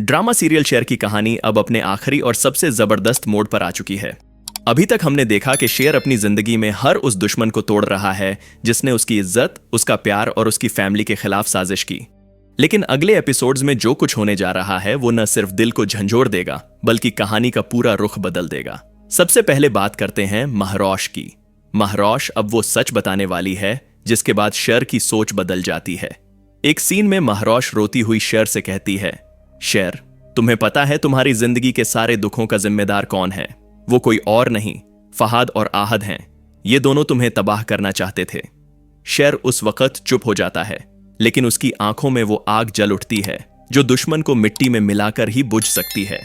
Drama serial शेर की कहानी अब अपने आखिरी और सबसे जबरदस्त मोड़ पर आ चुकी है। अभी तक हमने देखा कि शेर अपनी जिंदगी में हर उस दुश्मन को तोड़ रहा है जिसने उसकी इज्जत, उसका प्यार और उसकी फैमिली के खिलाफ साजिश की। लेकिन अगले एपिसोड्स में जो कुछ होने जा रहा है वो न सिर्फ दिल को झंझोर देगा बल्कि कहानी का पूरा रुख बदल देगा। सबसे पहले बात करते हैं महरौश की। महरौश अब वो सच बताने वाली है जिसके बाद शेर की सोच बदल जाती है। एक सीन में महरौश रोती हुई शेर से कहती है, शेर, तुम्हें पता है तुम्हारी जिंदगी के सारे दुखों का जिम्मेदार कौन है? वो कोई और नहीं, फहाद और आहद हैं। ये दोनों तुम्हें तबाह करना चाहते थे। शेर उस वक्त चुप हो जाता है, लेकिन उसकी आंखों में वो आग जल उठती है जो दुश्मन को मिट्टी में मिलाकर ही बुझ सकती है।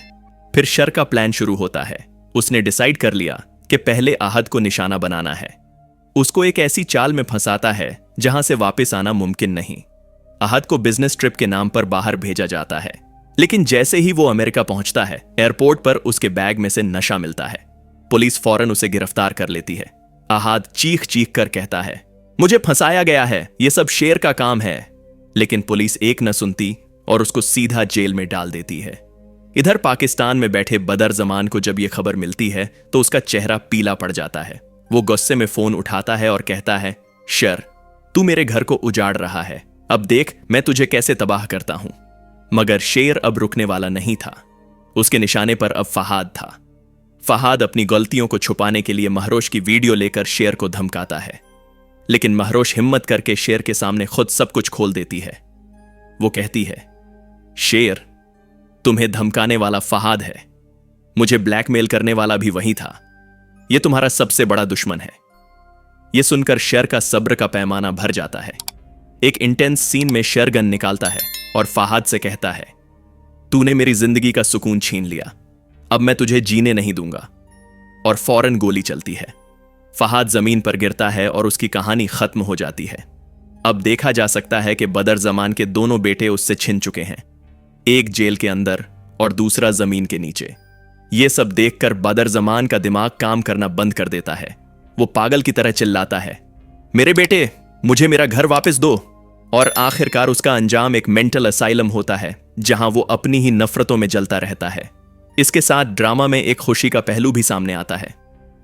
फिर शेर का प्लान शुरू होता है। उसने डिसाइड कर लिया कि पहले आहद को निशाना बनाना है। उसको एक ऐसी चाल में फंसाता है जहां से वापस आना मुमकिन नहीं। आहद को बिजनेस ट्रिप के नाम पर बाहर भेजा जाता है, लेकिन जैसे ही वो अमेरिका पहुंचता है, एयरपोर्ट पर उसके बैग में से नशा मिलता है। पुलिस फौरन उसे गिरफ्तार कर लेती है। आहद चीख चीख कर कहता है, मुझे फंसाया गया है, ये सब शेर का काम है। लेकिन पुलिस एक न सुनती और उसको सीधा जेल में डाल देती है। इधर पाकिस्तान में बैठे बदर जमान को जब ये खबर मिलती है तो उसका चेहरा पीला पड़ जाता है। वो गुस्से में फोन उठाता है और कहता है, शेर, तू मेरे घर को उजाड़ रहा है, अब देख मैं तुझे कैसे तबाह करता हूं। मगर शेर अब रुकने वाला नहीं था। उसके निशाने पर अब फहाद था। फहाद अपनी गलतियों को छुपाने के लिए महरोश की वीडियो लेकर शेर को धमकाता है, लेकिन महरोश हिम्मत करके शेर के सामने खुद सब कुछ खोल देती है। वो कहती है, शेर, तुम्हें धमकाने वाला फहाद है, मुझे ब्लैकमेल करने वाला भी वही था। यह तुम्हारा सबसे बड़ा दुश्मन है। यह सुनकर शेर का सब्र का पैमाना भर जाता है। एक इंटेंस सीन में शेर गन निकालता है और फहाद से कहता है, तूने मेरी जिंदगी का सुकून छीन लिया, अब मैं तुझे जीने नहीं दूंगा। और फौरन गोली चलती है। फहाद जमीन पर गिरता है और उसकी कहानी खत्म हो जाती है। अब देखा जा सकता है कि बदर जमान के दोनों बेटे उससे छिन चुके हैं, एक जेल के अंदर और दूसरा जमीन के नीचे। यह सब देखकर बदर जमान का दिमाग काम करना बंद कर देता है। वो पागल की तरह चिल्लाता है, मेरे बेटे, मुझे मेरा घर वापस दो। और आखिरकार उसका अंजाम एक मेंटल असाइलम होता है जहां वो अपनी ही नफरतों में जलता रहता है। इसके साथ ड्रामा में एक खुशी का पहलू भी सामने आता है।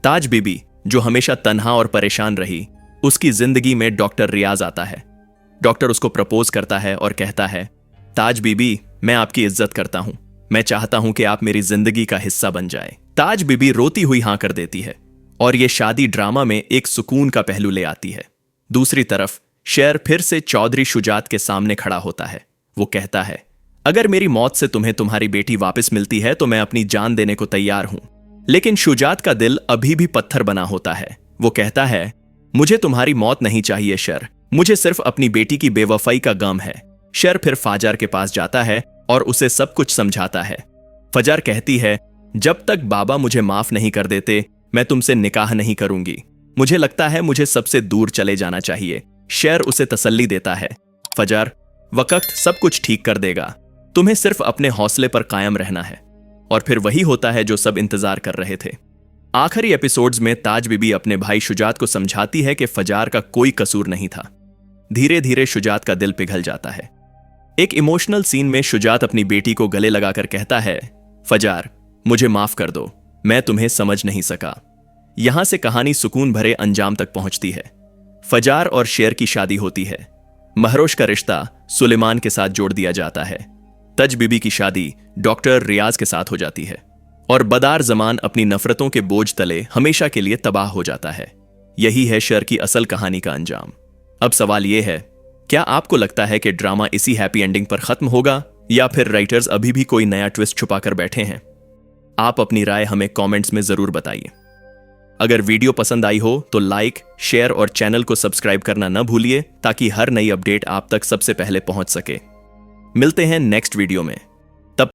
ताज बीबी, जो हमेशा तन्हा और परेशान रही, उसकी जिंदगी में डॉक्टर रियाज आता है। डॉक्टर उसको प्रपोज करता है और कहता है, ताज बीबी, मैं आपकी इज्जत करता हूं, मैं चाहता हूं कि आप मेरी जिंदगी का हिस्सा बन जाए। ताज बीबी रोती हुई हां कर देती है और यह शादी ड्रामा में एक सुकून का पहलू ले आती है। दूसरी तरफ शेर फिर से चौधरी शुजात के सामने खड़ा होता है। वो कहता है, अगर मेरी मौत से तुम्हें तुम्हारी बेटी वापस मिलती है तो मैं अपनी जान देने को तैयार हूं। लेकिन शुजात का दिल अभी भी पत्थर बना होता है। वो कहता है, मुझे तुम्हारी मौत नहीं चाहिए शेर, मुझे सिर्फ अपनी बेटी की बेवफाई का गम है। शेर फिर फाजर के पास जाता है और उसे सब कुछ समझाता है। फजर कहती है, जब तक बाबा मुझे माफ नहीं कर देते मैं तुमसे निकाह नहीं करूंगी। मुझे लगता है मुझे सबसे दूर चले जाना चाहिए। शेर उसे तसल्ली देता है, फजर, वक्त सब कुछ ठीक कर देगा, तुम्हें सिर्फ अपने हौसले पर कायम रहना है। और फिर वही होता है जो सब इंतजार कर रहे थे। आखिरी एपिसोड्स में ताज बीबी अपने भाई शुजात को समझाती है कि फजार का कोई कसूर नहीं था। धीरे धीरे शुजात का दिल पिघल जाता है। एक इमोशनल सीन में शुजात अपनी बेटी को गले लगाकर कहता है, फजार, मुझे माफ कर दो, मैं तुम्हें समझ नहीं सका। यहां से कहानी सुकून भरे अंजाम तक पहुंचती है। फजार और शेर की शादी होती है। महरोश का रिश्ता सुलेमान के साथ जोड़ दिया जाता है। तज बीबी की शादी डॉक्टर रियाज के साथ हो जाती है और बदार जमान अपनी नफरतों के बोझ तले हमेशा के लिए तबाह हो जाता है। यही है शेर की असल कहानी का अंजाम। अब सवाल यह है, क्या आपको लगता है कि ड्रामा इसी हैप्पी एंडिंग पर खत्म होगा या फिर राइटर्स अभी भी कोई नया ट्विस्ट छुपाकर बैठे हैं? आप अपनी राय हमें कमेंट्स में जरूर बताइए। अगर वीडियो पसंद आई हो तो लाइक, शेयर और चैनल को सब्सक्राइब करना न भूलिए ताकि हर नई अपडेट आप तक सबसे पहले पहुंच सके। मिलते हैं नेक्स्ट वीडियो में।